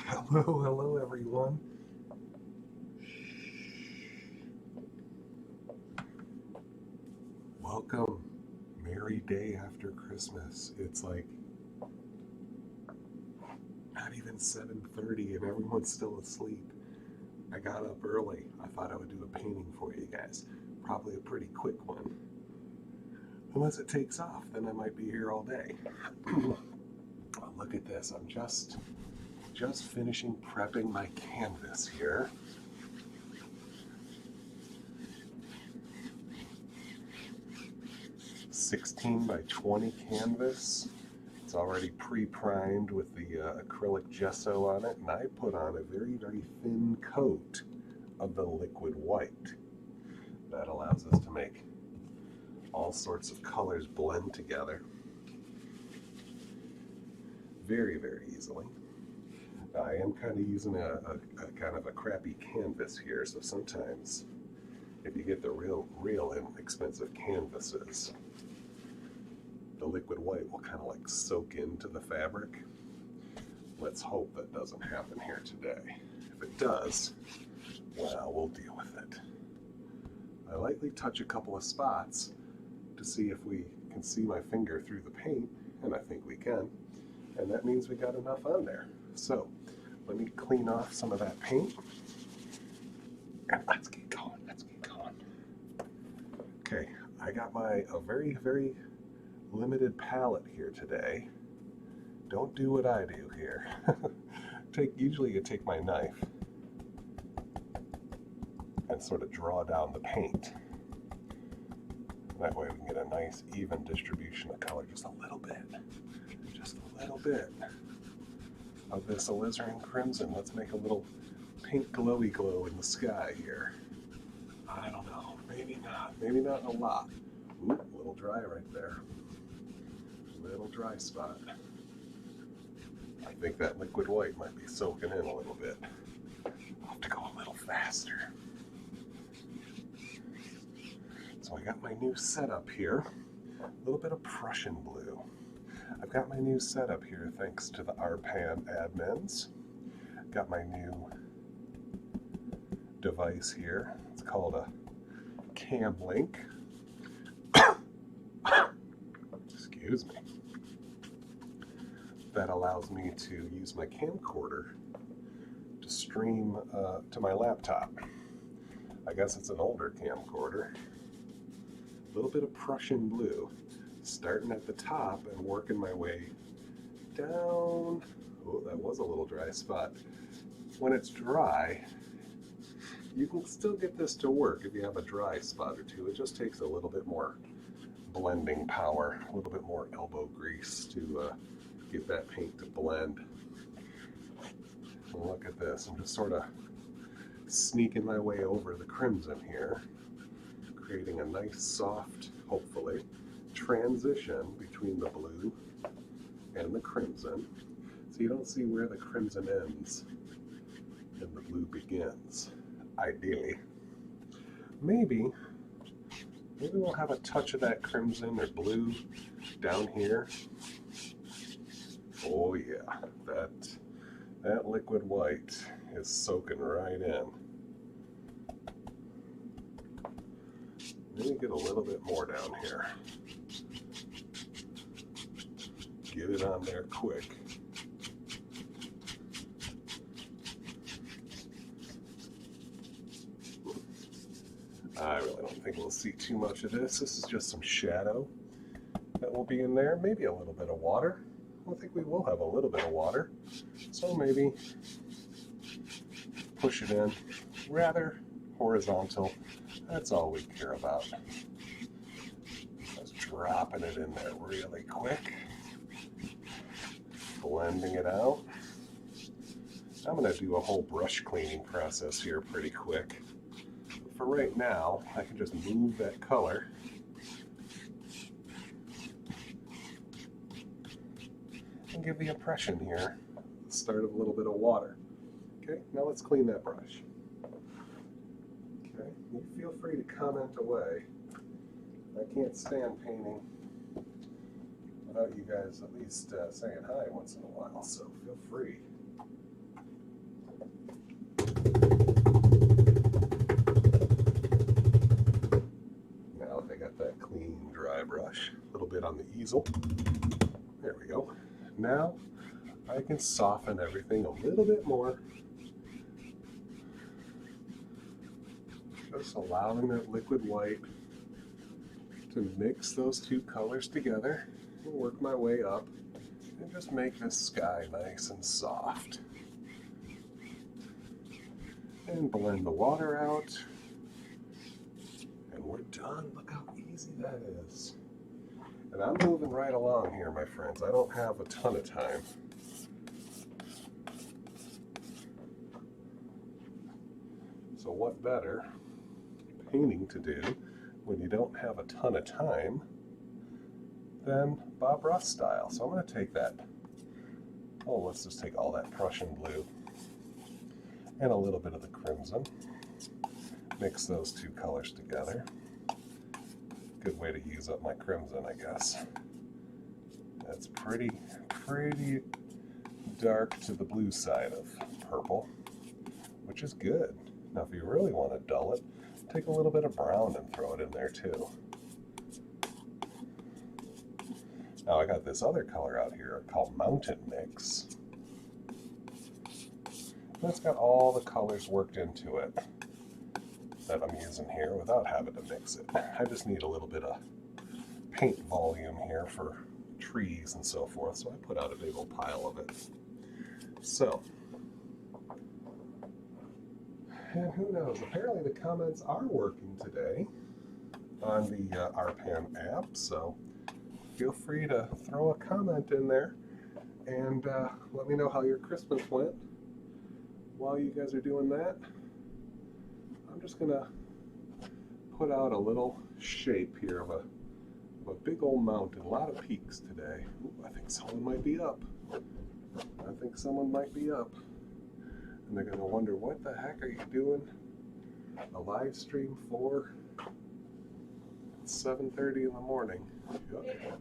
Hello, hello everyone. Welcome. Merry day after Christmas. It's like not even 7:30 and everyone's still asleep. I got up early. I thought I would do a painting for you guys. Probably a pretty quick one. Unless it takes off, then I might be here all day. Oh, look at this. I'm just finishing prepping my canvas here. 16 by 20 canvas. It's already pre-primed with the acrylic gesso on it, and I put on a very, very thin coat of the liquid white. That allows us to make all sorts of colors blend together very, very easily. I am kind of using a kind of a crappy canvas here, so sometimes if you get the real inexpensive canvases, the liquid white will kind of like soak into the fabric. Let's hope that doesn't happen here today. If it does, well, we'll deal with it. I lightly touch a couple of spots to see if we can see my finger through the paint, and I think we can. And that means we got enough on there. So let me clean off some of that paint. And let's get going, let's get going. Okay, I got a very, very limited palette here today. Don't do what I do here. Usually you take my knife and sort of draw down the paint. That way we can get a nice even distribution of color, just a little bit of this alizarin crimson. Let's make a little pink glowy glow in the sky here. I don't know, maybe not a lot. Ooh, a little dry right there. Little dry spot. I think that liquid white might be soaking in a little bit. I'll have to go a little faster. So I got my new setup here. A little bit of Prussian blue. I've got my new setup here thanks to the RPAN admins. Got my new device here. It's called a Cam Link. Excuse me. That allows me to use my camcorder to stream to my laptop. I guess it's an older camcorder. A little bit of Prussian blue, starting at the top and working my way down. Oh, that was a little dry spot. When it's dry, you can still get this to work if you have a dry spot or two. It just takes a little bit more blending power, a little bit more elbow grease to get that paint to blend. And look at this, I'm just sort of sneaking my way over the crimson here, creating a nice soft, hopefully, transition between the blue and the crimson. So you don't see where the crimson ends and the blue begins, ideally. Maybe we'll have a touch of that crimson or blue down here. Oh yeah, that liquid white is soaking right in. Let me get a little bit more down here. Get it on there quick. I really don't think we'll see too much of this. This is just some shadow that will be in there. Maybe a little bit of water. I think we will have a little bit of water. So maybe push it in rather horizontal. That's all we care about. Just dropping it in there really quick. Blending it out. I'm going to do a whole brush cleaning process here pretty quick. For right now, I can just move that color and give the impression here, the start of a little bit of water. Okay, now let's clean that brush. Okay, you feel free to comment away. I can't stand painting without you guys at least saying hi once in a while, so feel free. brush, a little bit on the easel. There we go. Now I can soften everything a little bit more. Just allowing that liquid white to mix those two colors together and work my way up and just make this sky nice and soft. And blend the water out. And we're done. Look how easy that is. And I'm moving right along here, my friends. I don't have a ton of time. So what better painting to do when you don't have a ton of time than Bob Ross style. So I'm going to take that, let's just take all that Prussian blue and a little bit of the crimson. Mix those two colors together. Good way to use up my crimson, I guess. That's pretty dark to the blue side of purple, which is good. Now if you really want to dull it, take a little bit of brown and throw it in there too. Now I got this other color out here called Mountain Mix. That's got all the colors worked into it that I'm using here without having to mix it. I just need a little bit of paint volume here for trees and so forth, so I put out a big old pile of it. So, and who knows, apparently the comments are working today on the RPAN app, so feel free to throw a comment in there and let me know how your Christmas went. While you guys are doing that, I'm just gonna put out a little shape here of a big old mountain, a lot of peaks today. Ooh, I think someone might be up. I think someone might be up. And they're gonna wonder, what the heck are you doing? A live stream for 7:30 in the morning. Okay.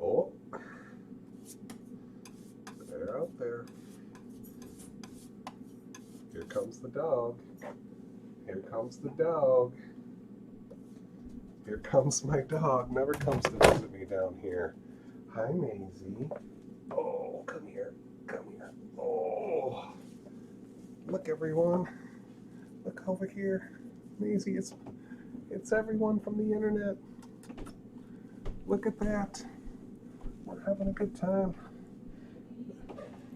Oh, they're out there. Here comes the dog. Here comes the dog. Here comes my dog. Never comes to visit me down here. Hi, Maisie. Oh, come here. Come here. Oh. Look, everyone. Look over here. Maisie, it's everyone from the internet. Look at that. We're having a good time.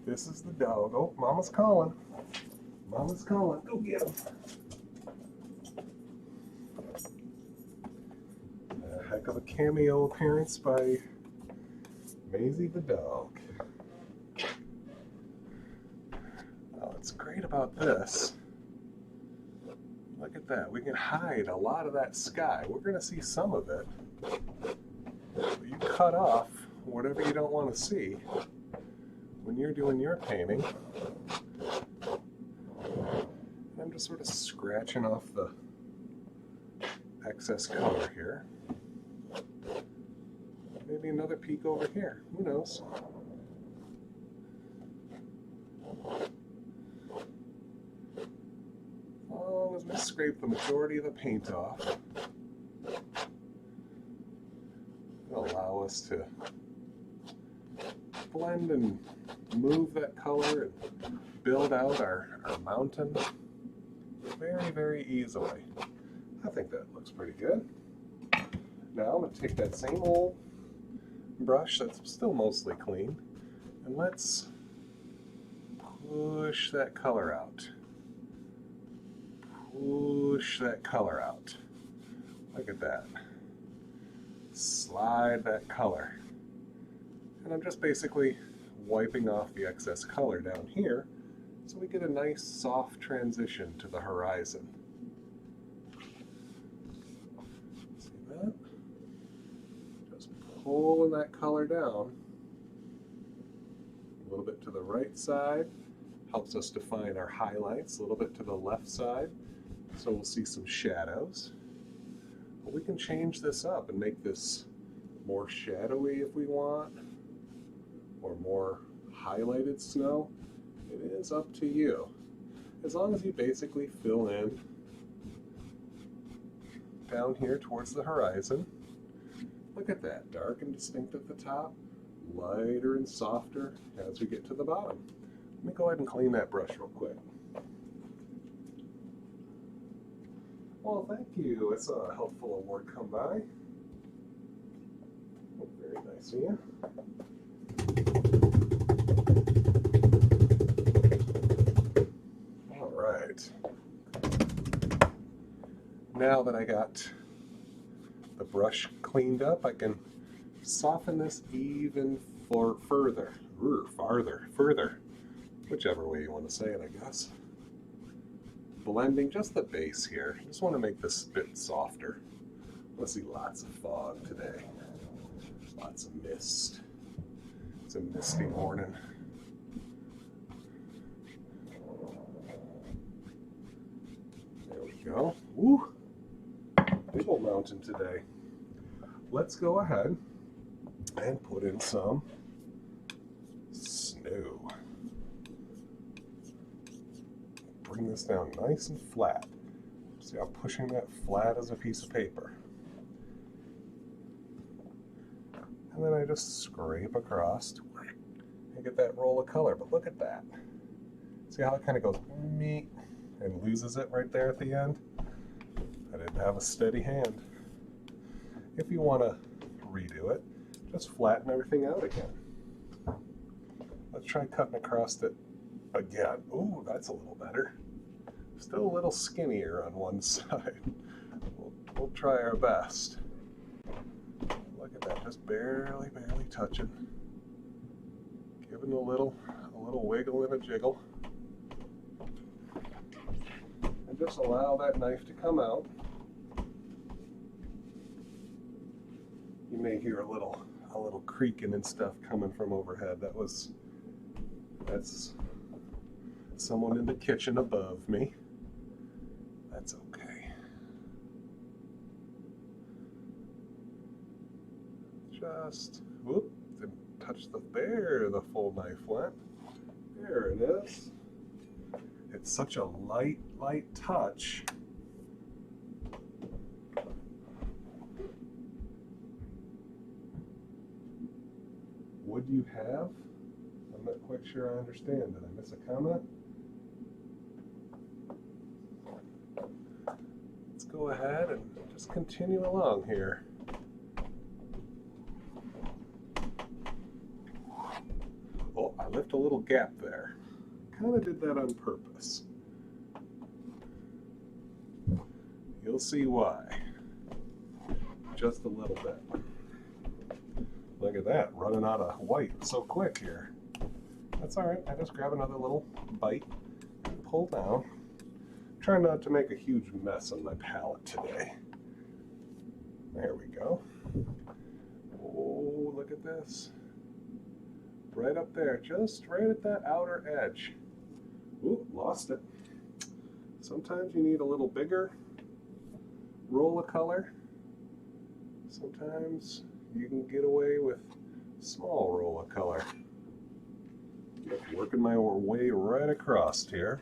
This is the dog. Oh, Mama's calling. Mama's calling. Go get him. A heck of a cameo appearance by Maisie the dog. Now, what's great about this, look at that. We can hide a lot of that sky. We're going to see some of it. You cut off whatever you don't want to see when you're doing your painting. I'm just sort of scratching off the excess color here. Maybe another peak over here. Who knows? As long as we scrape the majority of the paint off, it'll allow us to blend and move that color and build out our mountain very, very easily. I think that looks pretty good. Now I'm going to take that same old brush that's still mostly clean, and let's push that color out. Push that color out. Look at that. Slide that color. And I'm just basically wiping off the excess color down here so we get a nice soft transition to the horizon. See that? Just pulling that color down a little bit to the right side. Helps us define our highlights. A little bit to the left side, so we'll see some shadows. But we can change this up and make this more shadowy if we want, or more highlighted snow. It is up to you. As long as you basically fill in down here towards the horizon. Look at that, dark and distinct at the top, lighter and softer as we get to the bottom. Let me go ahead and clean that brush real quick. Well, thank you. It's a helpful award come by. Oh, very nice of you. All right. Now that I got the brush cleaned up, I can soften this even further, whichever way you want to say it, I guess. Blending just the base here. Just want to make this a bit softer. I want to see lots of fog today. Lots of mist. It's a misty morning. There we go. Woo! Big old mountain today. Let's go ahead and put in some snow. Bring this down nice and flat. See how I'm pushing that flat as a piece of paper. And then I just scrape across and get that roll of color. But look at that. See how it kind of goes meet and loses it right there at the end? I didn't have a steady hand. If you want to redo it, just flatten everything out again. Let's try cutting across it again. Ooh, that's a little better. Still a little skinnier on one side. We'll try our best. Look at that, just barely touching. Giving a little wiggle and a jiggle. And just allow that knife to come out. You may hear a little creaking and stuff coming from overhead. That's someone in the kitchen above me. That's okay. Just, whoop, didn't touch the full knife went. There it is. It's such a light touch. Would you have? I'm not quite sure I understand. Did I miss a comment? Let's go ahead and just continue along here. Oh, I left a little gap there. Kind of did that on purpose. You'll see why. Just a little bit. Look at that, running out of white so quick here. That's all right, I just grab another little bite and pull down. Try not to make a huge mess on my palette today. There we go. Oh, look at this. Right up there, just right at that outer edge. Ooh, lost it. Sometimes you need a little bigger roll of color. Sometimes you can get away with small roll of color. Working my way right across here.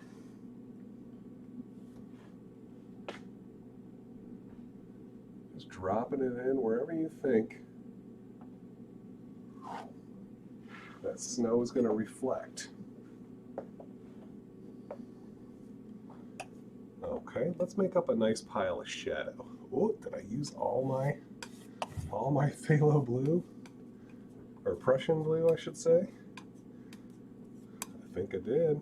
Just dropping it in wherever you think that snow is going to reflect. Okay, let's make up a nice pile of shadow. Oh, did I use all my phthalo blue? Or Prussian blue, I should say. I think I did.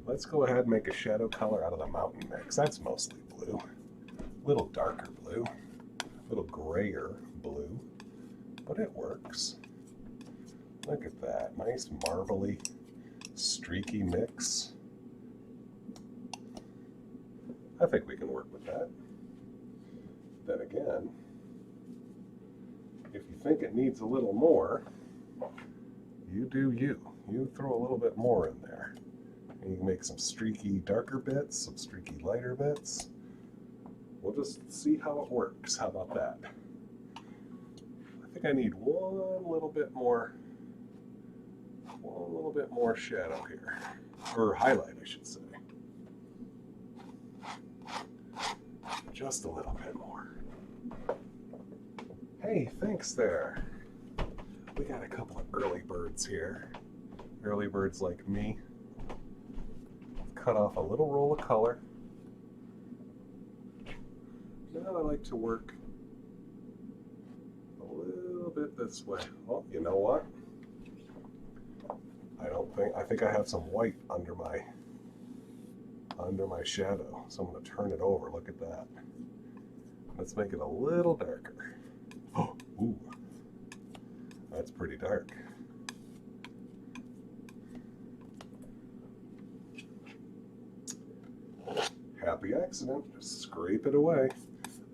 Let's go ahead and make a shadow color out of the mountain mix. That's mostly blue. A little darker blue. A little grayer blue. But it works. Look at that. Nice marbly, streaky mix. I think we can work with that. Then again, if you think it needs a little more, you do you. You throw a little bit more in there. And you can make some streaky darker bits, some streaky lighter bits. We'll just see how it works. How about that? I think I need one little bit more shadow here. Or highlight, I should say. just a little bit more. Hey, thanks there. We got a couple of early birds here. Early birds like me. Cut off a little roll of color. Now I like to work a little bit this way. Oh, you know what? I think I have some white under my shadow. So I'm going to turn it over. Look at that. Let's make it a little darker. Oh, ooh. That's pretty dark. Happy accident. Just scrape it away.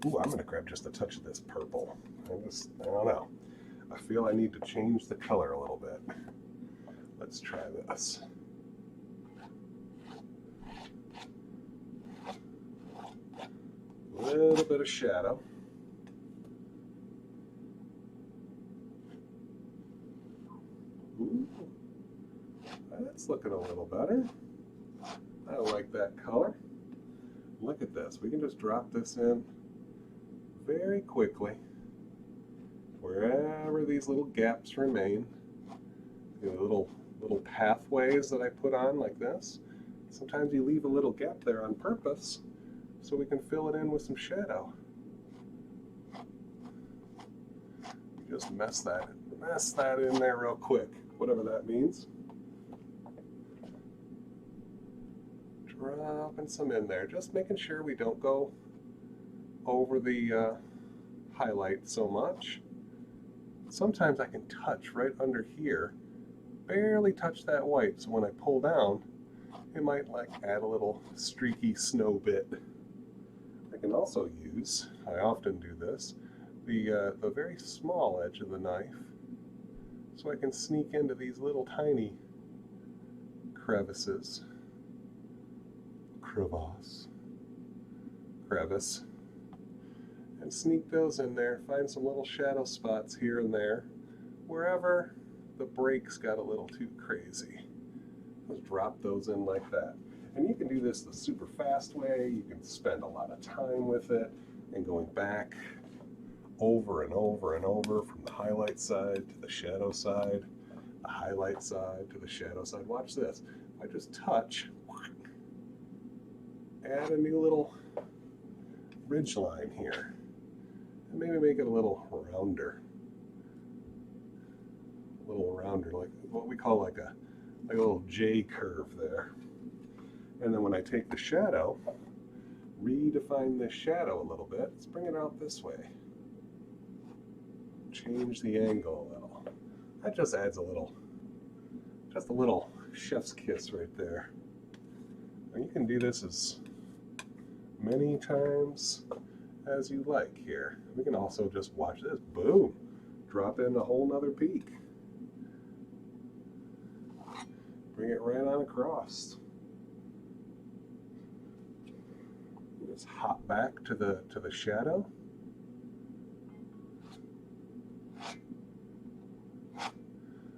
Ooh, I'm going to grab just a touch of this purple. I don't know. I feel I need to change the color a little bit. Let's try this. A little bit of shadow. Ooh, that's looking a little better. I like that color. Look at this. We can just drop this in very quickly wherever these little gaps remain. You know, little pathways that I put on like this. Sometimes you leave a little gap there on purpose so we can fill it in with some shadow. Just mess that in there real quick, whatever that means. Dropping some in there, just making sure we don't go over the highlight so much. Sometimes I can touch right under here, barely touch that white, so when I pull down, it might like add a little streaky snow bit. I can also use, I often do this, the very small edge of the knife, so I can sneak into these little tiny crevice, and sneak those in there, find some little shadow spots here and there, wherever the breaks got a little too crazy. Just drop those in like that. And you can do this the super fast way. You can spend a lot of time with it and going back over and over and over from the highlight side to the shadow side, the highlight side to the shadow side. Watch this. If I just touch, add a new little ridge line here, and maybe make it a little rounder, like what we call like a little J curve there. And then when I take the shadow, redefine this shadow a little bit. Let's bring it out this way. Change the angle a little. That just adds just a little chef's kiss right there. And you can do this as many times as you like here. We can also just watch this. Boom! Drop in a whole nother peak. Bring it right on across. Just hop back to the shadow.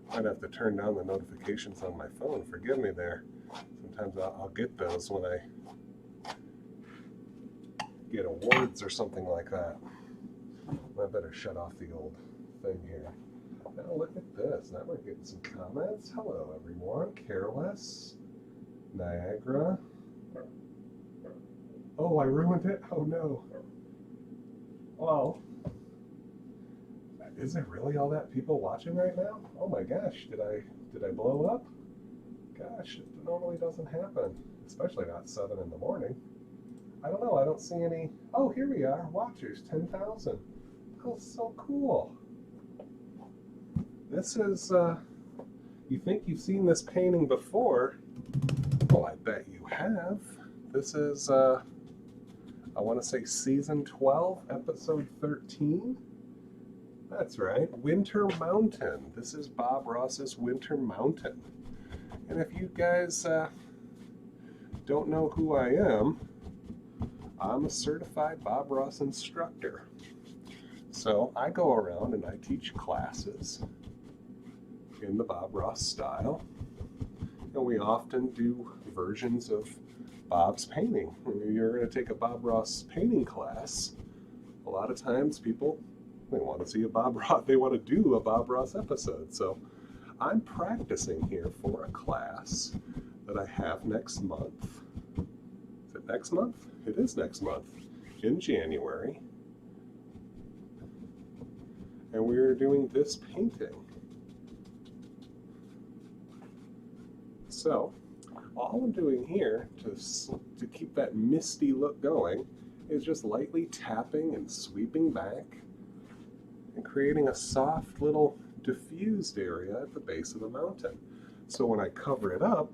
Might have to turn down the notifications on my phone. Forgive me there. Sometimes I'll get those when I get awards or something like that. I better shut off the old thing here. Now look at this. Now we're getting some comments. Hello everyone. Careless. Niagara. Oh, I ruined it? Oh no. Well, is there really all that people watching right now? Oh my gosh, did I blow up? Gosh, it normally doesn't happen, especially not 7 in the morning. I don't know, I don't see any. Oh, here we are, watchers, 10,000. Oh, so cool. This is, you think you've seen this painting before? Well, I bet you have. This is, I want to say season 12, episode 13. That's right, Winter Mountain. This is Bob Ross's Winter Mountain. And if you guys don't know who I am, I'm a certified Bob Ross instructor. So I go around and I teach classes in the Bob Ross style. And we often do versions of Bob's painting. You're going to take a Bob Ross painting class. A lot of times people, they want to see a Bob Ross, they want to do a Bob Ross episode. So I'm practicing here for a class that I have next month. Is it next month? It is next month, in January. And we're doing this painting. So all I'm doing here to keep that misty look going is just lightly tapping and sweeping back and creating a soft little diffused area at the base of the mountain. So when I cover it up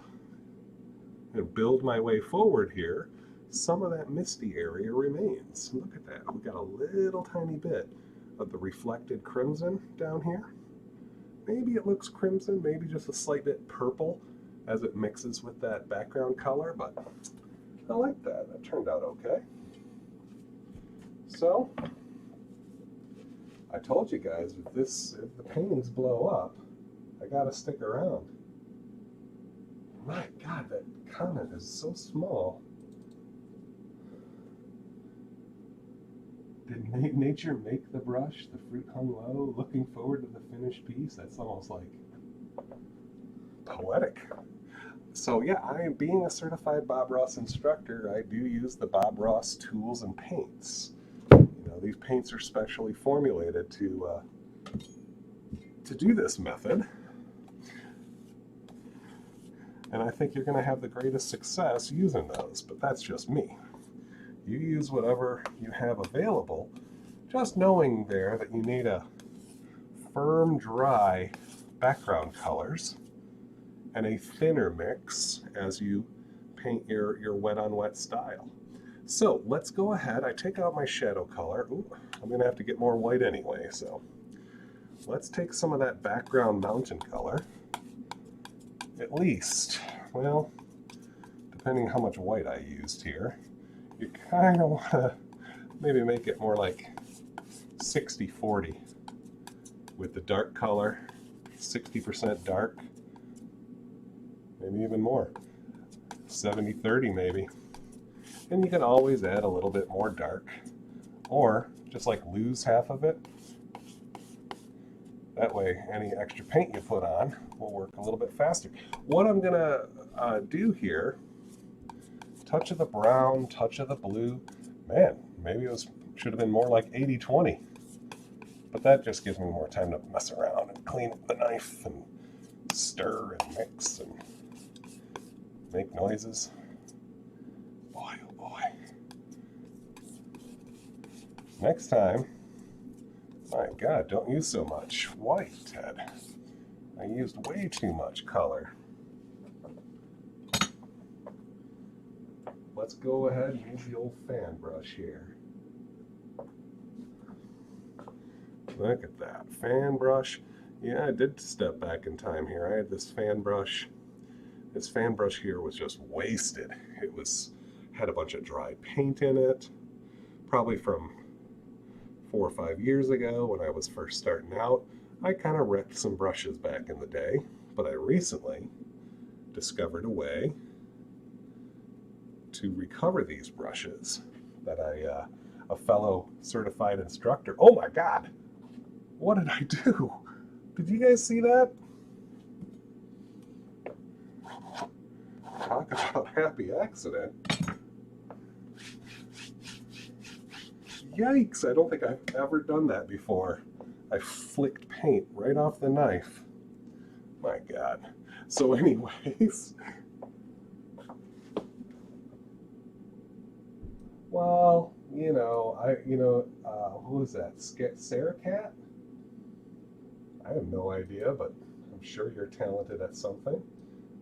and build my way forward here, some of that misty area remains. Look at that. We got a little tiny bit of the reflected crimson down here. Maybe it looks crimson, maybe just a slight bit purple as it mixes with that background color, but I like that. That turned out okay. So I told you guys, if the paintings blow up, I gotta stick around. My God, that comment is so small. Did nature make the brush? The fruit hung low, looking forward to the finished piece. That's almost like poetic. So yeah, being a certified Bob Ross instructor, I do use the Bob Ross tools and paints. You know, these paints are specially formulated to do this method. And I think you're going to have the greatest success using those, but that's just me. You use whatever you have available, just knowing there that you need a firm, dry background colors and a thinner mix as you paint your wet on wet style. So let's go ahead. I take out my shadow color. Ooh, I'm going to have to get more white anyway, so let's take some of that background mountain color. At least, well, depending how much white I used here, you kind of want to maybe make it more like 60-40 with the dark color, 60% dark, maybe even more, 70-30 maybe. And you can always add a little bit more dark, or just like lose half of it. That way any extra paint you put on will work a little bit faster. What I'm gonna do here, touch of the brown, touch of the blue. Man, maybe it should have been more like 80-20. But that just gives me more time to mess around and clean up the knife and stir and mix and make noises. Boy, oh boy. Next time, my God, don't use so much white, Ted. I used way too much color. Let's go ahead and use the old fan brush here. Look at that, fan brush. Yeah, I did step back in time here. I had this fan brush. This fan brush here was just wasted. It had a bunch of dry paint in it, probably from 4 or 5 years ago when I was first starting out. I kind of wrecked some brushes back in the day, but I recently discovered a way to recover these brushes that a fellow certified instructor. Oh my God, what did I do? Did you guys see that? Talk about happy accident. Yikes, I don't think I've ever done that before. I flicked paint right off the knife. My God. So anyways, well, who was that? Sarah Cat? I have no idea, but I'm sure you're talented at something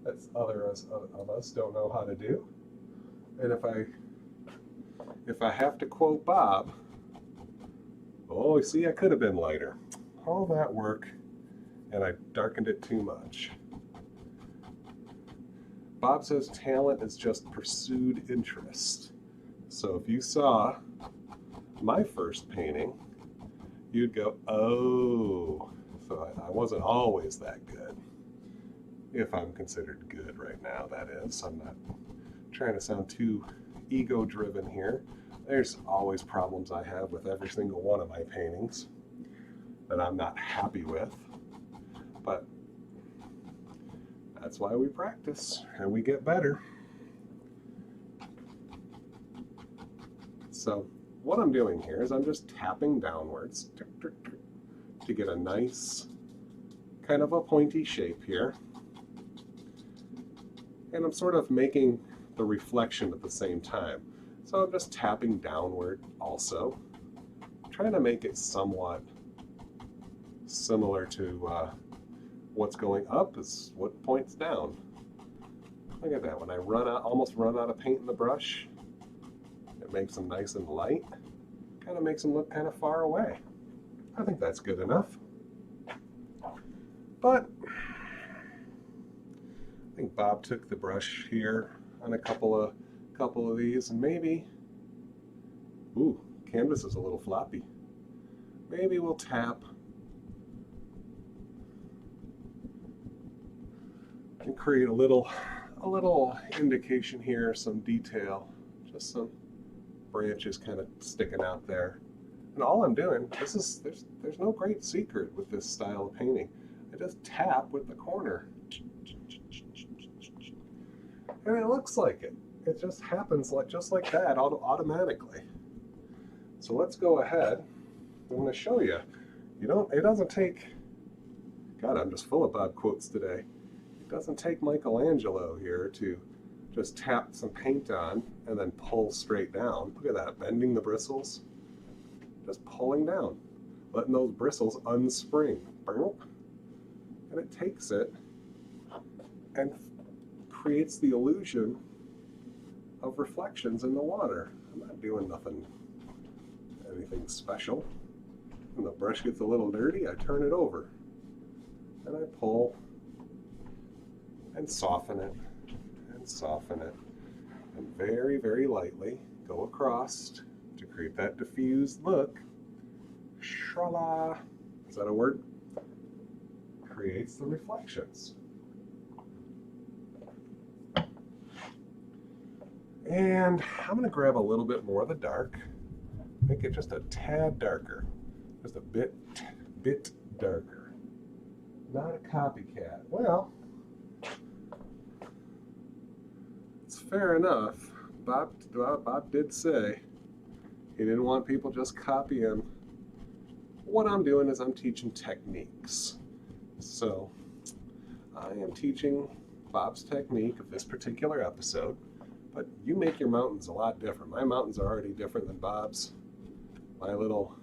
that others of us don't know how to do. And if I have to quote Bob, oh, see, I could have been lighter. All that work, and I darkened it too much. Bob says talent is just pursued interest. So if you saw my first painting, you'd go, oh, so I wasn't always that good. If I'm considered good right now, that is. I'm not trying to sound too ego-driven here. There's always problems I have with every single one of my paintings that I'm not happy with, but that's why we practice and we get better. So what I'm doing here is I'm just tapping downwards to get a nice kind of a pointy shape here. And I'm sort of making the reflection at the same time. So I'm just tapping downward also, trying to make it somewhat similar to what's going up is what points down. Look at that, when I almost run out of paint in the brush, it makes them nice and light, kind of makes them look kind of far away. I think that's good enough. But I think Bob took the brush here on a couple of these, and maybe, ooh, canvas is a little floppy. Maybe we'll tap and create a little indication here, some detail, just some branches kind of sticking out there. And all I'm doing, there's no great secret with this style of painting. I just tap with the corner. And it looks like it. It just happens just like that, automatically. So let's go ahead. I'm going to show you. It doesn't take, God, I'm just full of Bob quotes today. It doesn't take Michelangelo here to just tap some paint on and then pull straight down. Look at that, bending the bristles. Just pulling down, letting those bristles unspring. And it takes it and creates the illusion of reflections in the water. I'm not doing anything special. When the brush gets a little dirty, I turn it over and I pull and soften it and soften it, and very, very lightly go across to create that diffused look. Shala, is that a word? Creates the reflections. And I'm going to grab a little bit more of the dark, make it just a tad darker, just a bit darker. Not a copycat. Well, it's fair enough. Bob did say he didn't want people just copying. What I'm doing is I'm teaching techniques. So I am teaching Bob's technique of this particular episode, but you make your mountains a lot different. My mountains are already different than Bob's. My little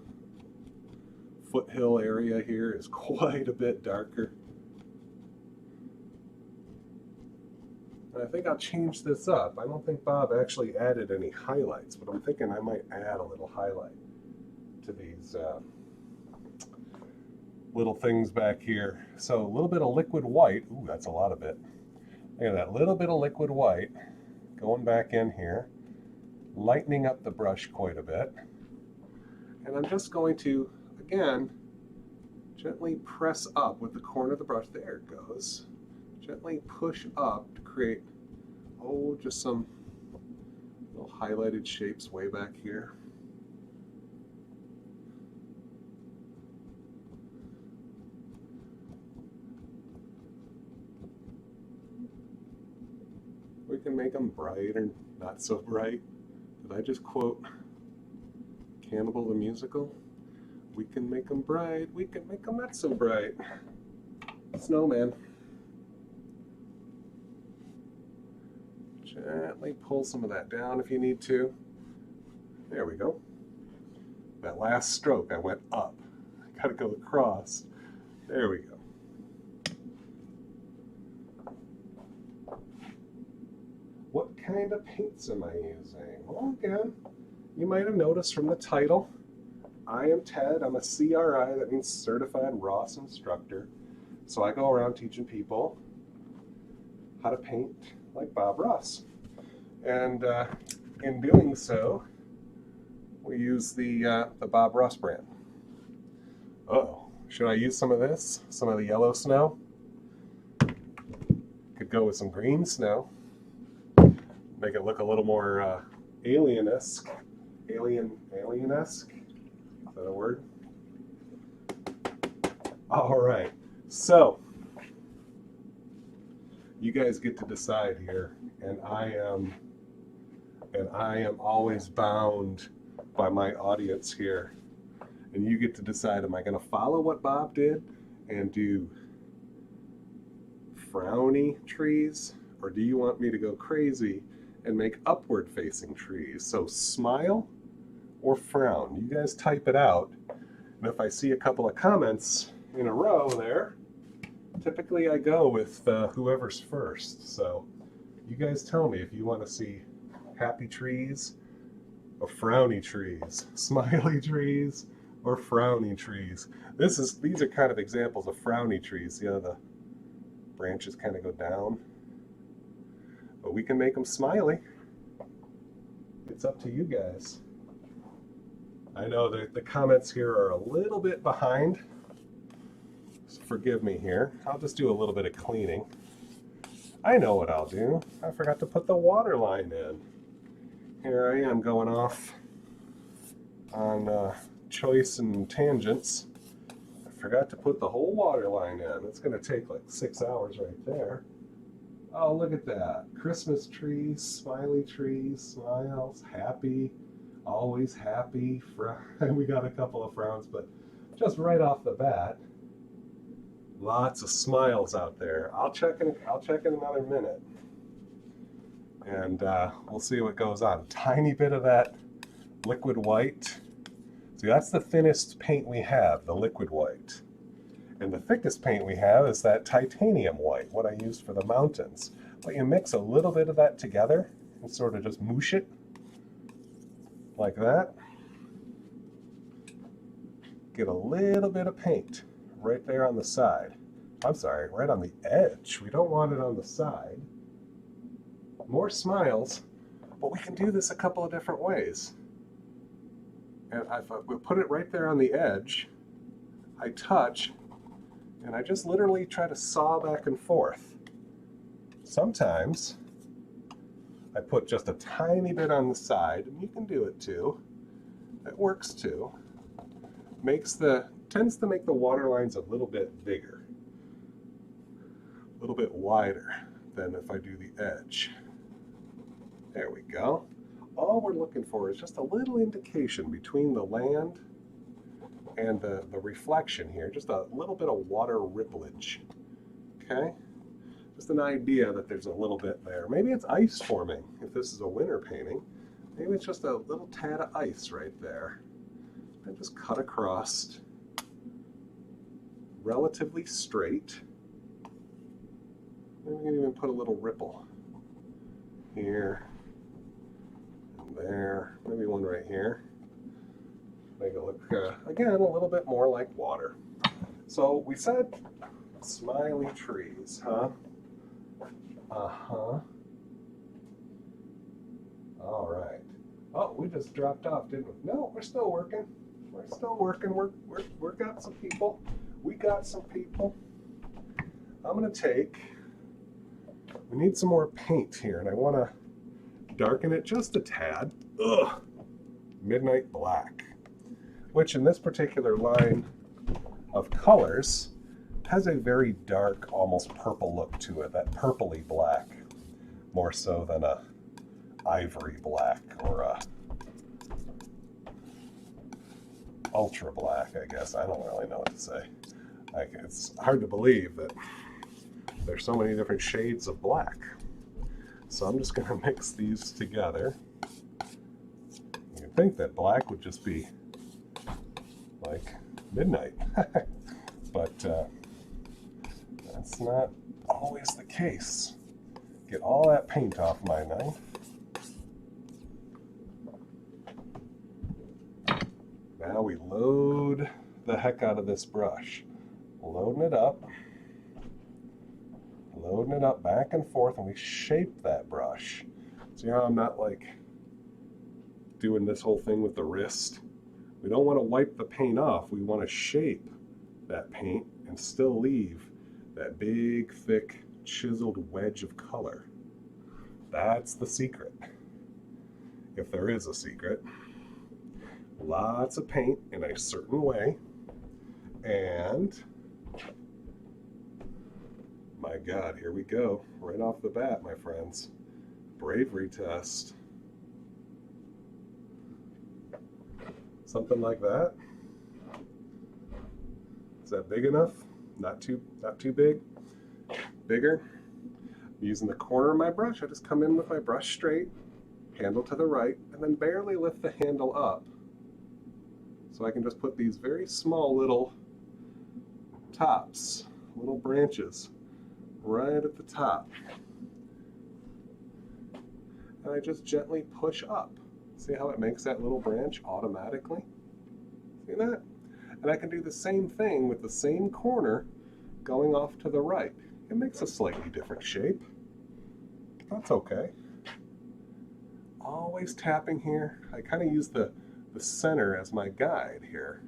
foothill area here is quite a bit darker. And I think I'll change this up. I don't think Bob actually added any highlights, but I'm thinking I might add a little highlight to these little things back here. So a little bit of liquid white. Ooh, that's a lot of it. Look at that little bit of liquid white going back in here, lightening up the brush quite a bit. And I'm just going to, again, gently press up with the corner of the brush. There it goes. Gently push up to create, just some little highlighted shapes way back here. We can make them bright or not so bright. Did I just quote Cannibal the Musical? We can make them bright, we can make them not so bright. Snowman. Gently pull some of that down if you need to. There we go. That last stroke, I went up. I gotta go across. There we go. What kind of paints am I using? Well, again, you might have noticed from the title, I am Ted. I'm a CRI, that means Certified Ross Instructor. So I go around teaching people how to paint like Bob Ross. And in doing so, we use the Bob Ross brand. Uh-oh, should I use some of this? Some of the yellow snow? Could go with some green snow. Make it look a little more alien-esque. Alien-esque? Is that a word? All right. So, you guys get to decide here, and I am always bound by my audience here. And you get to decide, am I going to follow what Bob did and do frowny trees, or do you want me to go crazy and make upward facing trees? So smile or frown. You guys type it out. And if I see a couple of comments in a row there, typically I go with whoever's first. So you guys tell me if you want to see happy trees or frowny trees, smiley trees or frowny trees. These are kind of examples of frowny trees. See how the branches kind of go down? But we can make them smiley. It's up to you guys. I know that the comments here are a little bit behind. So forgive me here. I'll just do a little bit of cleaning. I know what I'll do. I forgot to put the water line in. Here I am going off on choice and tangents. I forgot to put the whole water line in. It's going to take like 6 hours right there. Oh, look at that. Christmas trees, smiley trees, smiles, happy, always happy. We got a couple of frowns, but just right off the bat, lots of smiles out there. I'll check in another minute. And we'll see what goes on. Tiny bit of that liquid white. See, that's the thinnest paint we have, the liquid white. And the thickest paint we have is that titanium white, what I used for the mountains. But you mix a little bit of that together and sort of just moosh it like that. Get a little bit of paint right there on the side. I'm sorry, right on the edge. We don't want it on the side. More smiles, but we can do this a couple of different ways. And we put it right there on the edge. I touch, and I just literally try to saw back and forth. Sometimes I put just a tiny bit on the side, and you can do it too. It works too. Tends to make the water lines a little bit bigger, a little bit wider than if I do the edge. There we go. All we're looking for is just a little indication between the land and the reflection here, just a little bit of water ripplage. Okay? Just an idea that there's a little bit there. Maybe it's ice forming if this is a winter painting. Maybe it's just a little tad of ice right there. And just cut across relatively straight. Maybe we can even put a little ripple here and there. Maybe one right here. Make it look, again, a little bit more like water. So we said smiley trees, huh? Uh-huh. All right. Oh, we just dropped off, didn't we? No, we're still working. We're still working. We're got some people. We got some people. I'm gonna take. We need some more paint here, and I want to darken it just a tad. Ugh. Midnight black, which in this particular line of colors has a very dark, almost purple look to it. That purpley black, more so than a ivory black or a ultra black, I guess. I don't really know what to say. It's hard to believe that there's so many different shades of black. So I'm just going to mix these together. You'd think that black would just be like midnight, but that's not always the case. Get all that paint off my knife. Now we load the heck out of this brush. Loading it up back and forth, and we shape that brush. See how I'm not like doing this whole thing with the wrist? We don't want to wipe the paint off. We want to shape that paint and still leave that big, thick, chiseled wedge of color. That's the secret. If there is a secret, lots of paint in a certain way, and my God, here we go. Right off the bat, my friends. Bravery test. Something like that. Is that big enough? Not too big. Bigger. Using the corner of my brush, I just come in with my brush straight, handle to the right, and then barely lift the handle up. So I can just put these very small little tops, little branches, right at the top. And I just gently push up. See how it makes that little branch automatically? See that? And I can do the same thing with the same corner going off to the right. It makes a slightly different shape. That's okay. Always tapping here. I kind of use the center as my guide here.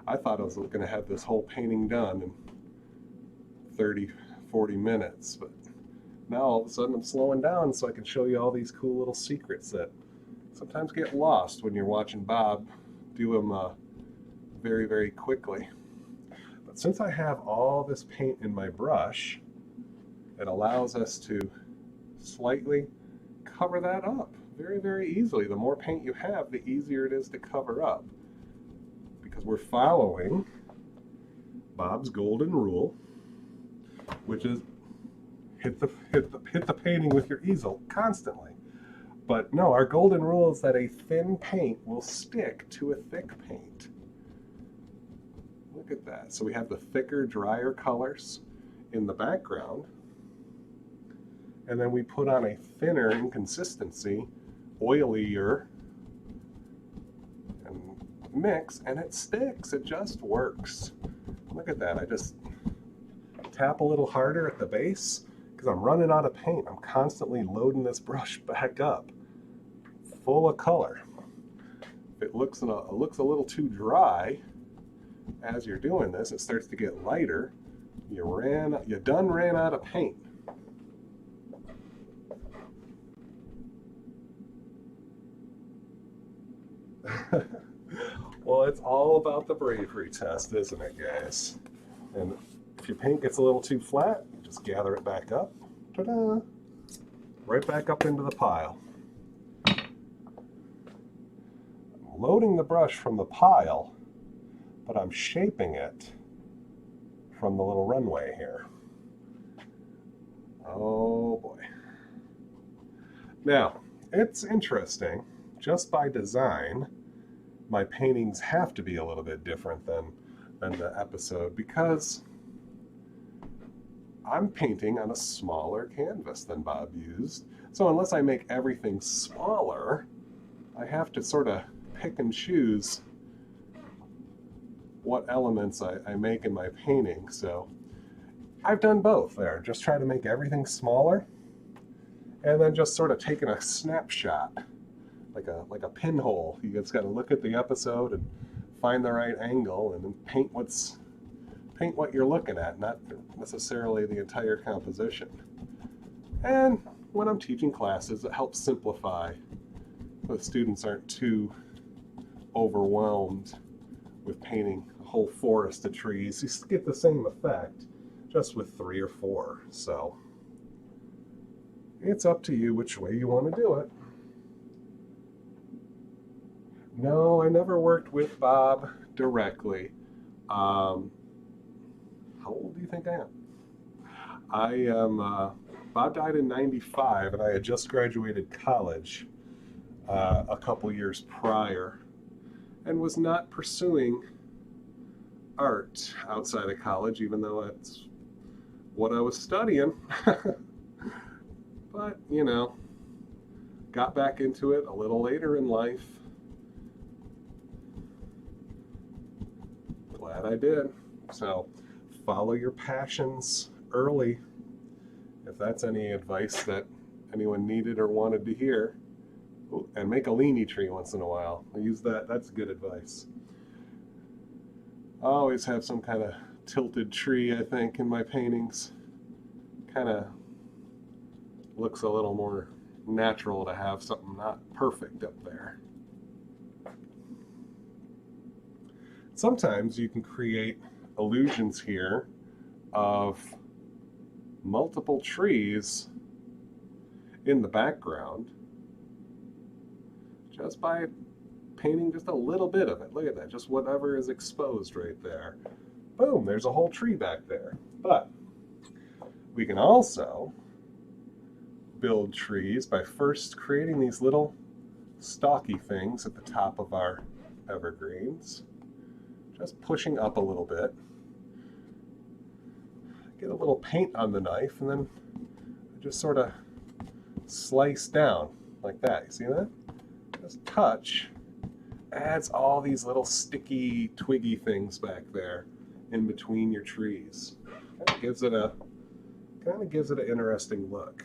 I thought I was going to have this whole painting done in 30, 40 minutes, but now all of a sudden I'm slowing down so I can show you all these cool little secrets that sometimes get lost when you're watching Bob do them very, very quickly. But since I have all this paint in my brush, it allows us to slightly cover that up very, very easily. The more paint you have, the easier it is to cover up, because we're following Bob's golden rule, which is hit the painting with your easel constantly. But no, our golden rule is that a thin paint will stick to a thick paint. Look at that. So we have the thicker, drier colors in the background, and then we put on a thinner in consistency, oilier, and mix, and it sticks. It just works. Look at that. I just tap a little harder at the base because I'm running out of paint. I'm constantly loading this brush back up, full of color. If it looks a little too dry as you're doing this, it starts to get lighter. You done ran out of paint. Well, it's all about the bravery test, isn't it, guys? And if your paint gets a little too flat, just gather it back up. Ta-da! Right back up into the pile. I'm loading the brush from the pile, but I'm shaping it from the little runway here. Oh boy. Now, it's interesting, just by design, my paintings have to be a little bit different than the episode, because I'm painting on a smaller canvas than Bob used. So unless I make everything smaller, I have to sort of pick and choose what elements I make in my painting. So I've done both there. Just try to make everything smaller, and then just sort of taking a snapshot, like a pinhole. You just got to look at the episode and find the right angle, and then paint what you're looking at, not necessarily the entire composition. And when I'm teaching classes, it helps simplify so the students aren't too overwhelmed with painting a whole forest of trees. You get the same effect, just with 3 or 4. So it's up to you which way you want to do it. No, I never worked with Bob directly. How old do you think I am? Bob died in '95, and I had just graduated college a couple years prior, and was not pursuing art outside of college, even though that's what I was studying. But, you know, got back into it a little later in life. Glad I did. So follow your passions early, if that's any advice that anyone needed or wanted to hear. Ooh, and make a leany tree once in a while. I use that. That's good advice. Always have some kind of tilted tree, I think, in my paintings. Kind of looks a little more natural to have something not perfect up there. Sometimes you can create illusions here of multiple trees in the background just by painting just a little bit of it. Look at that, just whatever is exposed right there. Boom, there's a whole tree back there. But we can also build trees by first creating these little stalky things at the top of our evergreens. Just pushing up a little bit. Get a little paint on the knife and then just sort of slice down like that. You see that? Just touch. Adds all these little sticky, twiggy things back there in between your trees. Kind of gives it an interesting look.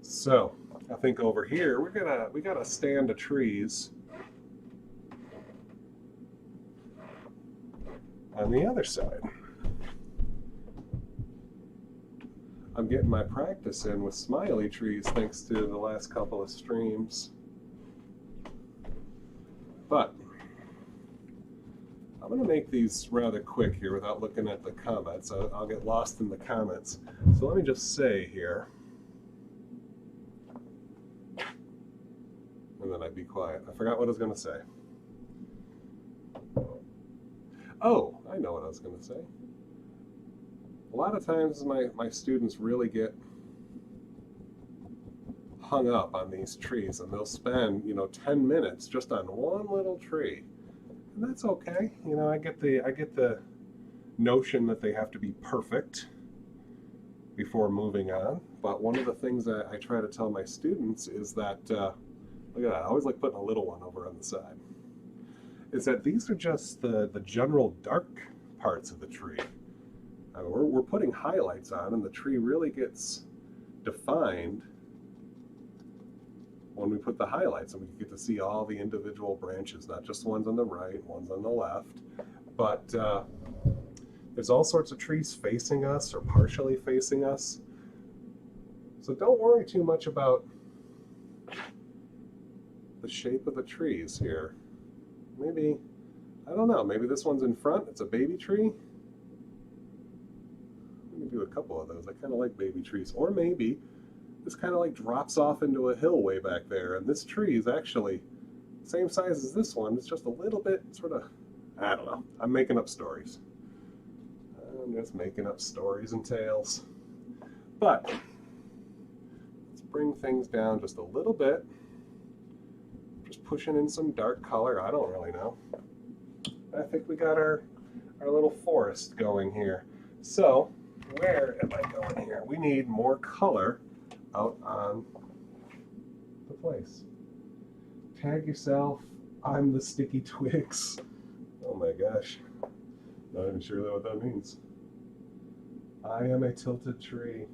So I think over here we got a stand of trees on the other side. I'm getting my practice in with smiley trees thanks to the last couple of streams. But I'm going to make these rather quick here without looking at the comments. I'll get lost in the comments. So let me just say here, and then I'd be quiet. I forgot what I was going to say. Oh, I know what I was going to say. A lot of times my students really get hung up on these trees, and they'll spend, 10 minutes just on one little tree. And that's okay. I get the notion that they have to be perfect before moving on. But one of the things that I try to tell my students is that, look at that, I always like putting a little one over on the side, is that these are just the general dark parts of the tree. We're putting highlights on, and the tree really gets defined when we put the highlights, and we get to see all the individual branches, not just ones on the right, ones on the left. But there's all sorts of trees facing us or partially facing us. So don't worry too much about the shape of the trees here. Maybe, I don't know, maybe this one's in front, it's a baby tree. Let me do a couple of those. I kind of like baby trees. Or maybe this kind of like drops off into a hill way back there, and this tree is actually the same size as this one. It's just a little bit sort of, I don't know. I'm making up stories. I'm just making up stories and tales. But let's bring things down just a little bit. Just pushing in some dark color. I don't really know. I think we got our little forest going here. So where am I going here? We need more color out on the place. Tag yourself. I'm the sticky twigs. Oh my gosh. Not even sure what that means. I am a tilted tree.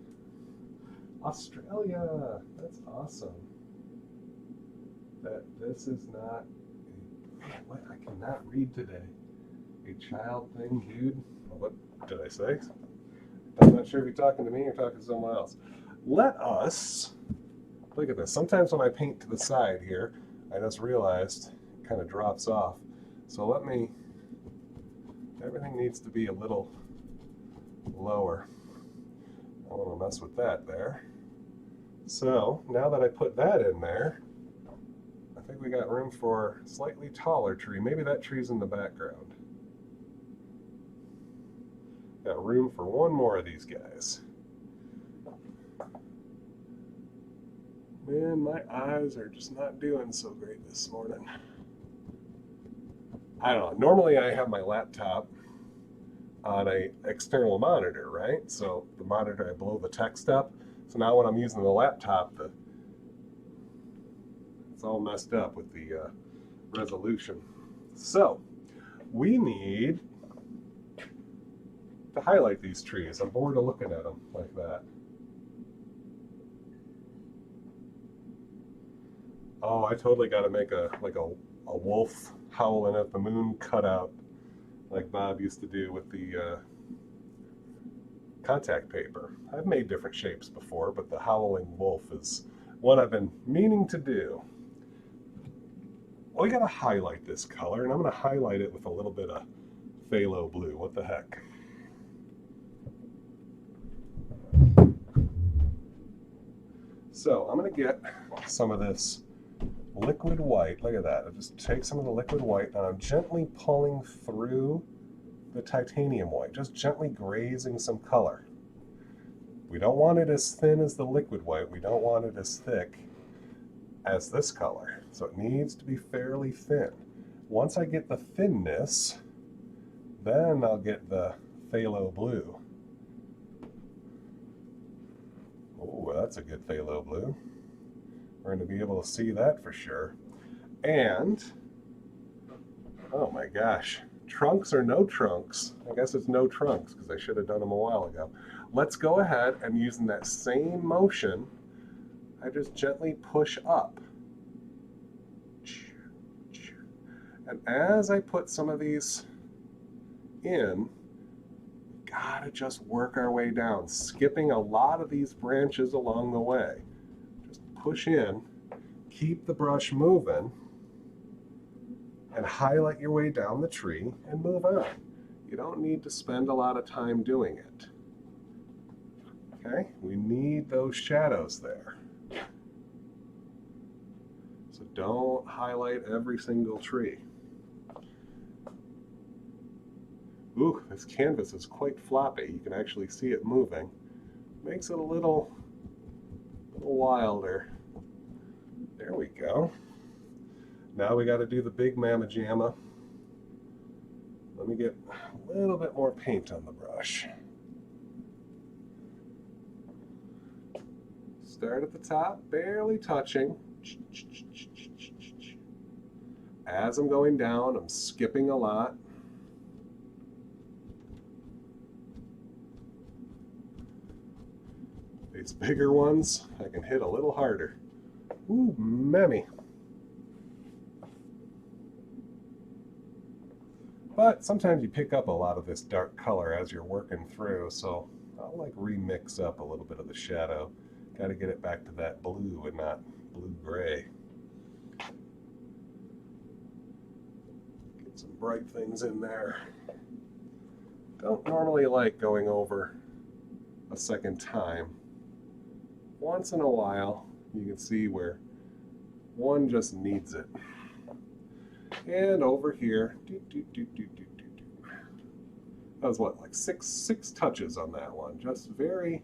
Australia. That's awesome. This is not what I cannot read today. A child thing, dude. What did I say? I'm not sure if you're talking to me or talking to someone else. Let us look at this. Sometimes when I paint to the side here, I just realized it kind of drops off. So everything needs to be a little lower. I don't want to mess with that there. So now that I put that in there, I think we got room for a slightly taller tree. Maybe that tree's in the background. Got room for one more of these guys. Man, my eyes are just not doing so great this morning. I don't know. Normally I have my laptop on a external monitor, right? So the monitor, I blow the text up. So now when I'm using the laptop, it's all messed up with the resolution. So we need to highlight these trees. I'm bored of looking at them like that. Oh, I totally got to make a wolf howling at the moon cutout like Bob used to do with the contact paper. I've made different shapes before, but the howling wolf is one I've been meaning to do. Well, we gotta highlight this color, and I'm gonna highlight it with a little bit of phthalo blue. What the heck? So I'm gonna get some of this liquid white. Look at that. I just take some of the liquid white and I'm gently pulling through the titanium white, just gently grazing some color. We don't want it as thin as the liquid white. We don't want it as thick as this color. So it needs to be fairly thin. Once I get the thinness, then I'll get the phthalo blue. Oh, that's a good phthalo blue. We're going to be able to see that for sure. And, oh my gosh, trunks or no trunks? I guess it's no trunks because I should have done them a while ago. Let's go ahead and using that same motion, I just gently push up. And as I put some of these in, gotta just work our way down, skipping a lot of these branches along the way. Just push in, keep the brush moving, and highlight your way down the tree and move on. You don't need to spend a lot of time doing it. Okay, we need those shadows there. So don't highlight every single tree. Ooh, this canvas is quite floppy. You can actually see it moving. Makes it a little wilder. There we go. Now we got to do the big mamma jamma. Let me get a little bit more paint on the brush. Start at the top, barely touching. As I'm going down, I'm skipping a lot. These bigger ones, I can hit a little harder. Ooh, mammy. But sometimes you pick up a lot of this dark color as you're working through, so I'll like remix up a little bit of the shadow. Got to get it back to that blue and not blue-gray. Get some bright things in there. Don't normally like going over a second time. Once in a while, you can see where one just needs it. And over here, that was what, like six touches on that one. Just very,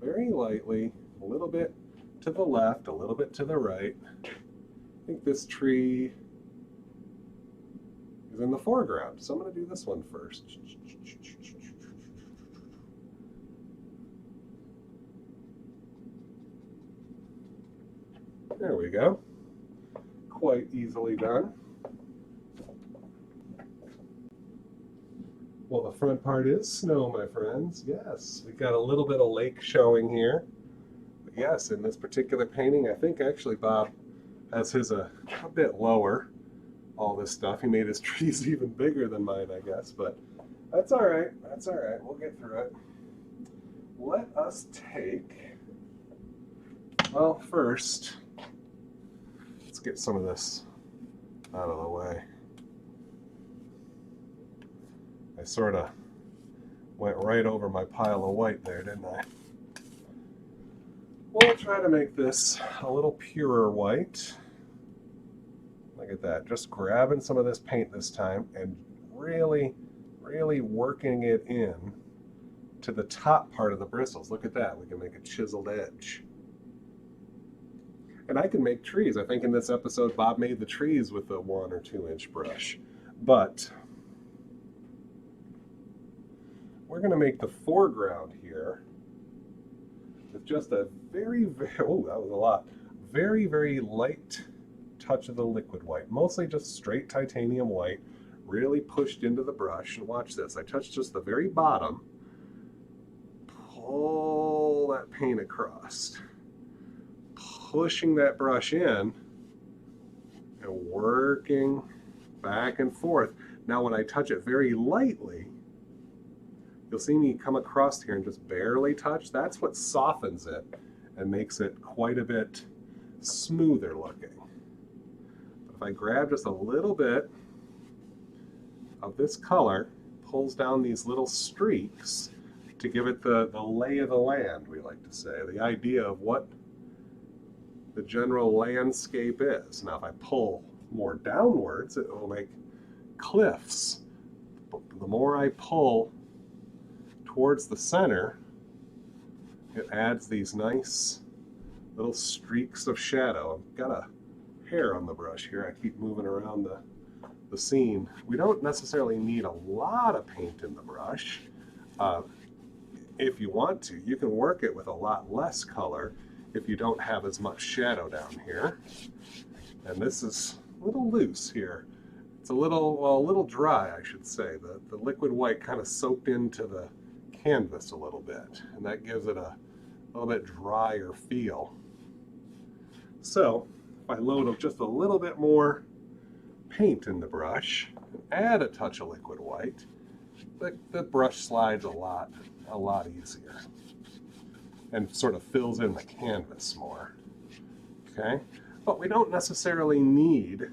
very lightly, a little bit to the left, a little bit to the right. I think this tree is in the foreground, so I'm going to do this one first. There we go. Quite easily done. Well, the front part is snow, my friends. Yes, we've got a little bit of lake showing here. But yes, in this particular painting, I think actually Bob has his a bit lower, all this stuff. He made his trees even bigger than mine, I guess, but that's all right. That's all right. We'll get through it. Let us take, well, first, let's get some of this out of the way. I sort of went right over my pile of white there, didn't I? We'll try to make this a little purer white. Look at that. Just grabbing some of this paint this time and really, really working it in to the top part of the bristles. Look at that. We can make a chiseled edge. And I can make trees. I think in this episode, Bob made the trees with a 1 or 2 inch brush. But we're going to make the foreground here with just a very, oh, that was a lot. Very, very light touch of the liquid white. Mostly just straight titanium white, really pushed into the brush. And watch this. I touch just the very bottom. Pull that paint across. Pushing that brush in and working back and forth. Now when I touch it very lightly, you'll see me come across here and just barely touch. That's what softens it and makes it quite a bit smoother looking. But if I grab just a little bit of this color, pulls down these little streaks to give it the lay of the land, we like to say, the idea of what the general landscape is. Now if I pull more downwards, it will make cliffs. But the more I pull towards the center, it adds these nice little streaks of shadow. I've got a hair on the brush here. I keep moving around the scene. We don't necessarily need a lot of paint in the brush. If you want to, you can work it with a lot less color if you don't have as much shadow down here. And this is a little loose here. It's a little dry, I should say. The liquid white kind of soaked into the canvas a little bit, and that gives it a little bit drier feel. So if I load just a little bit more paint in the brush and add a touch of liquid white, the brush slides a lot easier and sort of fills in the canvas more. Okay, but we don't necessarily need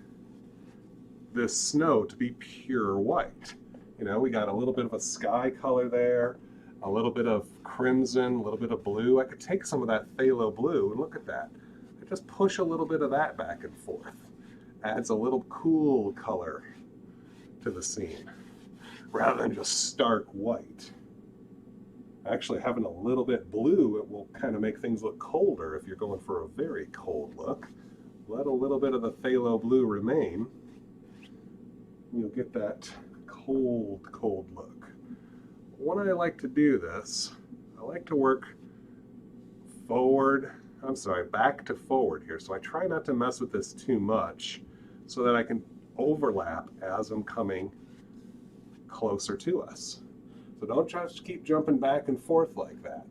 this snow to be pure white. You know, we got a little bit of a sky color there, a little bit of crimson, a little bit of blue. I could take some of that phthalo blue and look at that. I just push a little bit of that back and forth. Adds a little cool color to the scene rather than just stark white. Actually, having a little bit blue, it will kind of make things look colder if you're going for a very cold look. Let a little bit of the phthalo blue remain. You'll get that cold look. When I like to do this, I like to work back to forward here. So I try not to mess with this too much so that I can overlap as I'm coming closer to us. So don't just keep jumping back and forth like that.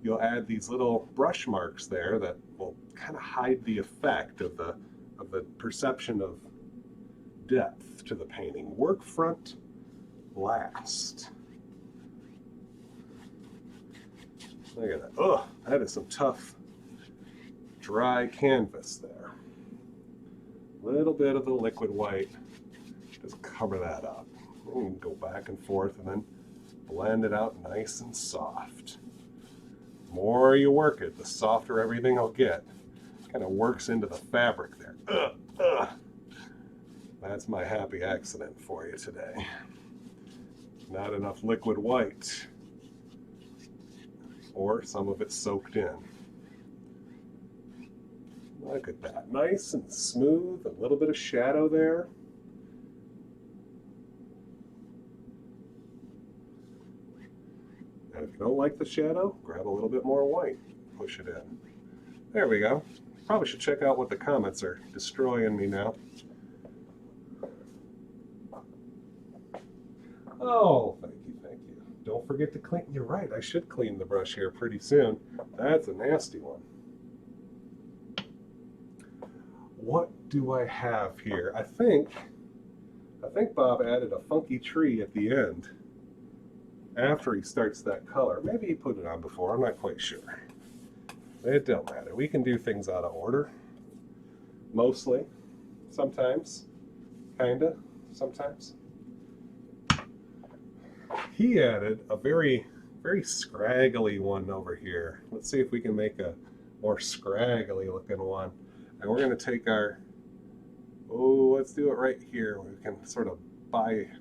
You'll add these little brush marks there that will kind of hide the effect of the perception of depth to the painting. Work front last. Look at that. Oh, that is some tough, dry canvas there. A little bit of the liquid white, just cover that up. We can go back and forth and then blend it out nice and soft. The more you work it, the softer everything will get. Kind of works into the fabric there. That's my happy accident for you today. Not enough liquid white. Or some of it soaked in. Look at that. Nice and smooth. A little bit of shadow there. And if you don't like the shadow, grab a little bit more white. Push it in. There we go. Probably should check out what the comments are destroying me now. Oh, thank you. Don't forget to clean. You're right, I should clean the brush here pretty soon. That's a nasty one. What do I have here? I think Bob added a funky tree at the end after he starts that color. Maybe he put it on before, I'm not quite sure. It don't matter. We can do things out of order. Mostly. Sometimes. Kinda. Sometimes. He added a very scraggly one over here. Let's see if we can make a more scraggly looking one. And we're going to take our, let's do it right here. We can sort of bisect.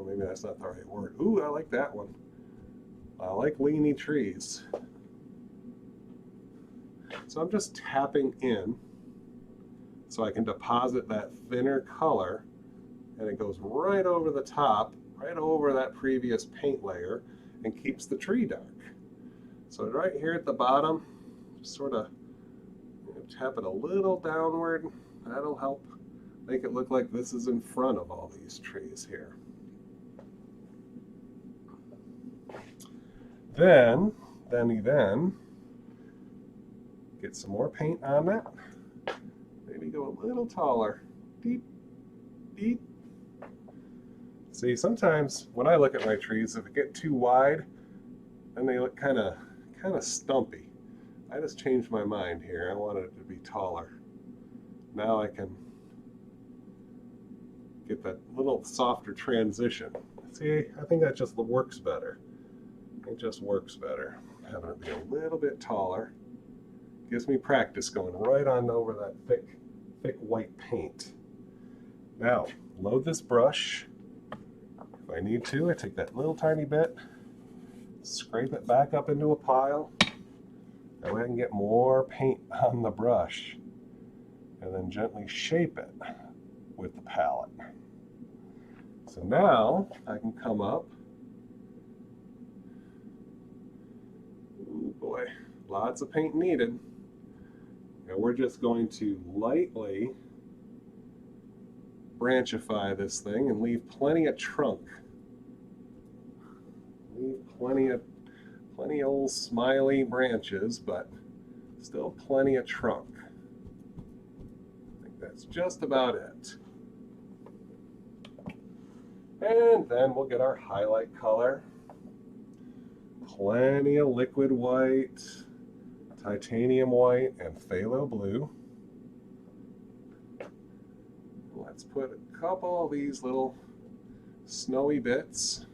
Maybe that's not the right word. Ooh, I like that one. I like leany trees. So I'm just tapping in so I can deposit that thinner color, and it goes right over the top, right over that previous paint layer, and keeps the tree dark. So right here at the bottom, just sort of tap it a little downward. That'll help make it look like this is in front of all these trees here. Then get some more paint on that. Maybe go a little taller. Deep, deet. See, sometimes when I look at my trees, if it get too wide, then they look kind of stumpy. I just changed my mind here. I wanted it to be taller. Now I can get that little softer transition. See, I think that just works better. It just works better. Having it be a little bit taller gives me practice going right on over that thick white paint. Now, load this brush. If I need to, I take that little tiny bit, scrape it back up into a pile. That way I can get more paint on the brush and then gently shape it with the palette. So now I can come up. Oh boy, lots of paint needed. And we're just going to lightly branchify this thing and leave plenty of trunk. Leave plenty old smiley branches, but still plenty of trunk. I think that's just about it. And then we'll get our highlight color. Plenty of liquid white, titanium white, and phthalo blue. Let's put a couple of these little snowy bits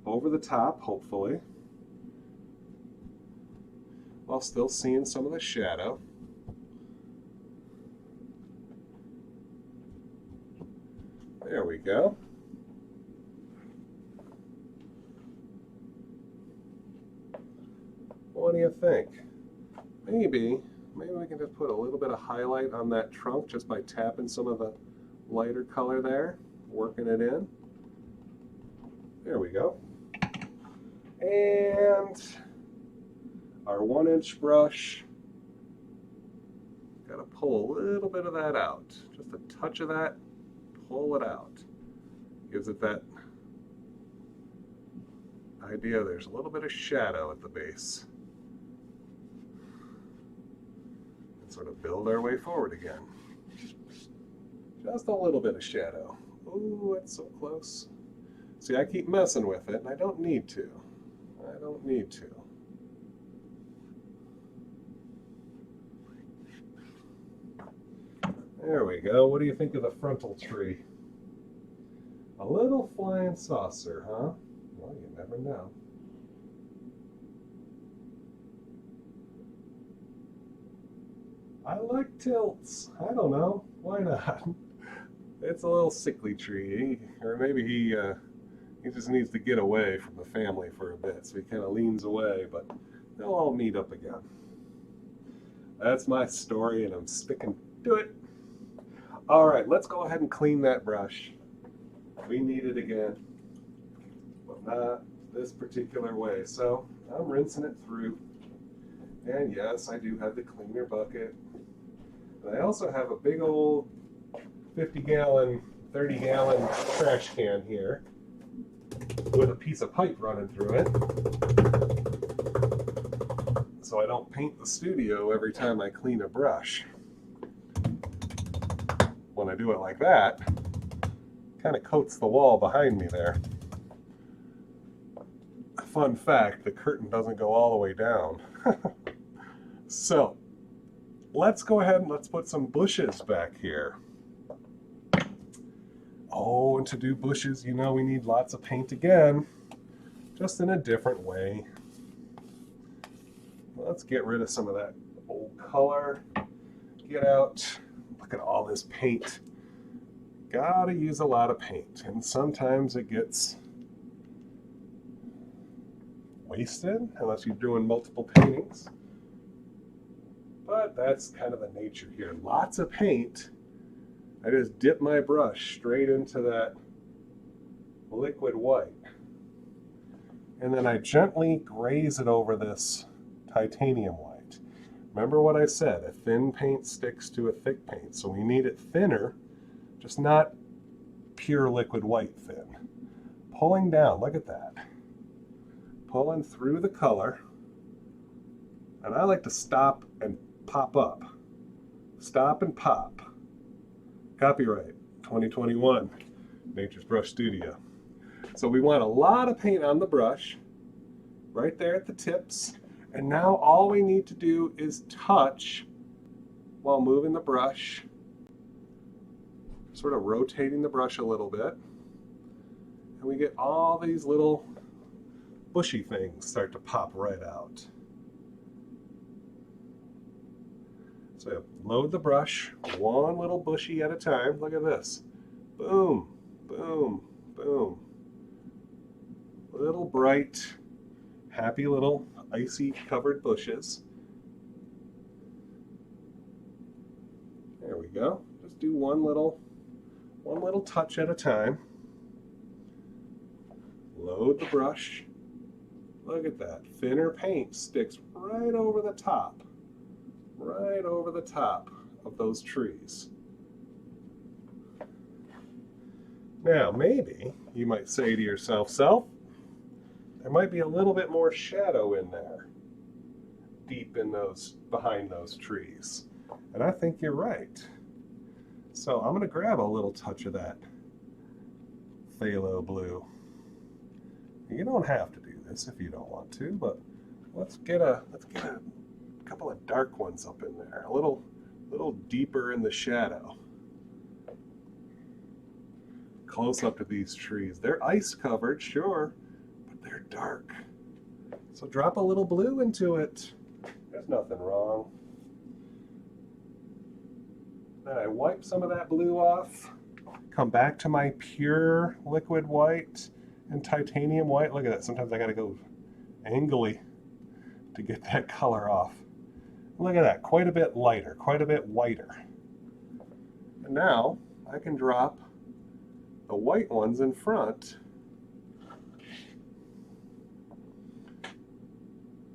over the top, hopefully, while still seeing some of the shadow. There we go. What do you think? Maybe we can just put a little bit of highlight on that trunk just by tapping some of the lighter color there, working it in. There we go. And our 1-inch brush, got to pull a little bit of that out. Just a touch of that, pull it out. Gives it that idea there's a little bit of shadow at the base. And sort of build our way forward again. Just a little bit of shadow. Ooh, it's so close. See, I keep messing with it, and I don't need to. I don't need to. There we go. What do you think of the frontal tree? A little flying saucer, huh? Well, you never know. I like tilts. I don't know. Why not? It's a little sickly tree, or maybe he just needs to get away from the family for a bit, so he kind of leans away, but they'll all meet up again. That's my story, and I'm sticking to it. All right, let's go ahead and clean that brush. We need it again, but not this particular way. So I'm rinsing it through, and yes, I do have the cleaner bucket. And I also have a big old 50-gallon, 30-gallon trash can here with a piece of pipe running through it, so I don't paint the studio every time I clean a brush. When I do it like that, it kind of coats the wall behind me there. Fun fact, the curtain doesn't go all the way down. So let's go ahead and let's put some bushes back here. Oh, and to do bushes, you know, we need lots of paint again, just in a different way. Let's get rid of some of that old color. Get out. Look at all this paint. Gotta use a lot of paint, and sometimes it gets wasted unless you're doing multiple paintings. But that's kind of the nature here. Lots of paint. I just dip my brush straight into that liquid white. And then I gently graze it over this titanium white. Remember what I said, a thin paint sticks to a thick paint. So we need it thinner, just not pure liquid white thin. Pulling down, look at that. Pulling through the color. And I like to stop and pop up. Stop and pop. Copyright. 2021, Nature's Brush Studio. So we want a lot of paint on the brush, right there at the tips. And now all we need to do is touch while moving the brush, sort of rotating the brush a little bit. And we get all these little bushy things start to pop right out. So load the brush, one little bushy at a time. Look at this. Boom, boom, boom. Little bright, happy little icy covered bushes. There we go. Just do one little touch at a time. Load the brush. Look at that. Thinner paint sticks right over the top of those trees. Now, maybe you might say to yourself, there might be a little bit more shadow in there, deep in those, behind those trees. And I think you're right. So I'm going to grab a little touch of that phthalo blue. You don't have to do this if you don't want to, but let's get a couple of dark ones up in there, a little deeper in the shadow. Close up to these trees. They're ice covered, sure, but they're dark. So drop a little blue into it. There's nothing wrong. Then I wipe some of that blue off. Come back to my pure liquid white and titanium white. Look at that. Sometimes I gotta go angly to get that color off. Look at that. Quite a bit lighter, quite a bit whiter. And now I can drop the white ones in front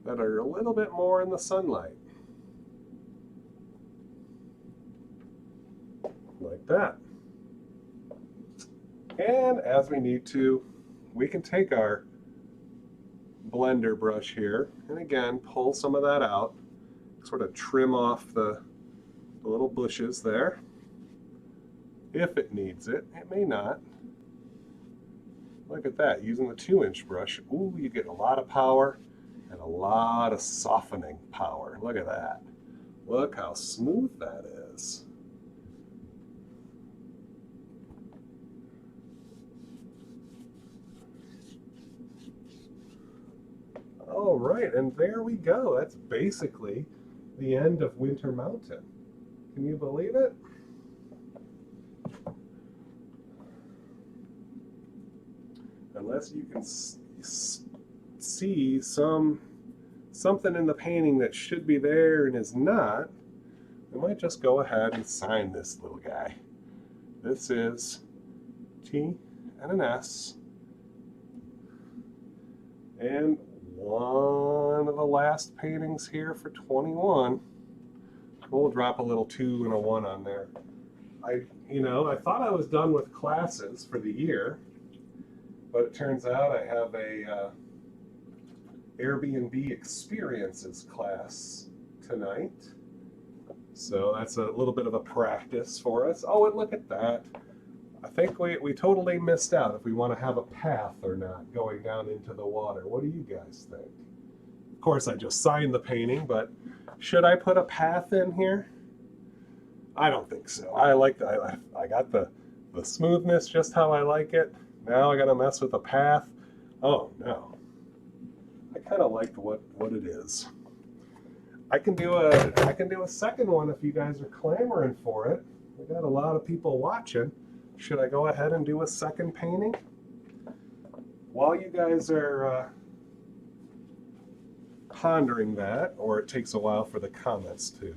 that are a little bit more in the sunlight. Like that. And as we need to, we can take our blender brush here and again pull some of that out, sort of trim off the little bushes there. If it needs it, it may not. Look at that, using the 2-inch brush, ooh, you get a lot of power and a lot of softening power. Look at that. Look how smooth that is. All right, and there we go. That's basically the end of Winter Mountain. Can you believe it? Unless you can see something in the painting that should be there and is not, we might just go ahead and sign this little guy. This is T and an S. And one of the last paintings here for 21. We'll drop a little 2 and a 1 on there. I thought I was done with classes for the year, but it turns out I have a Airbnb experiences class tonight. So that's a little bit of a practice for us. Oh, and look at that. I think we totally missed out if we want to have a path or not going down into the water. What do you guys think? Of course, I just signed the painting, but should I put a path in here? I don't think so. I got the smoothness just how I like it. Now I got to mess with a path. Oh no. I kind of liked what it is. I can do a second one if you guys are clamoring for it. We got a lot of people watching. Should I go ahead and do a second painting? While you guys are pondering that, or it takes a while for the comments to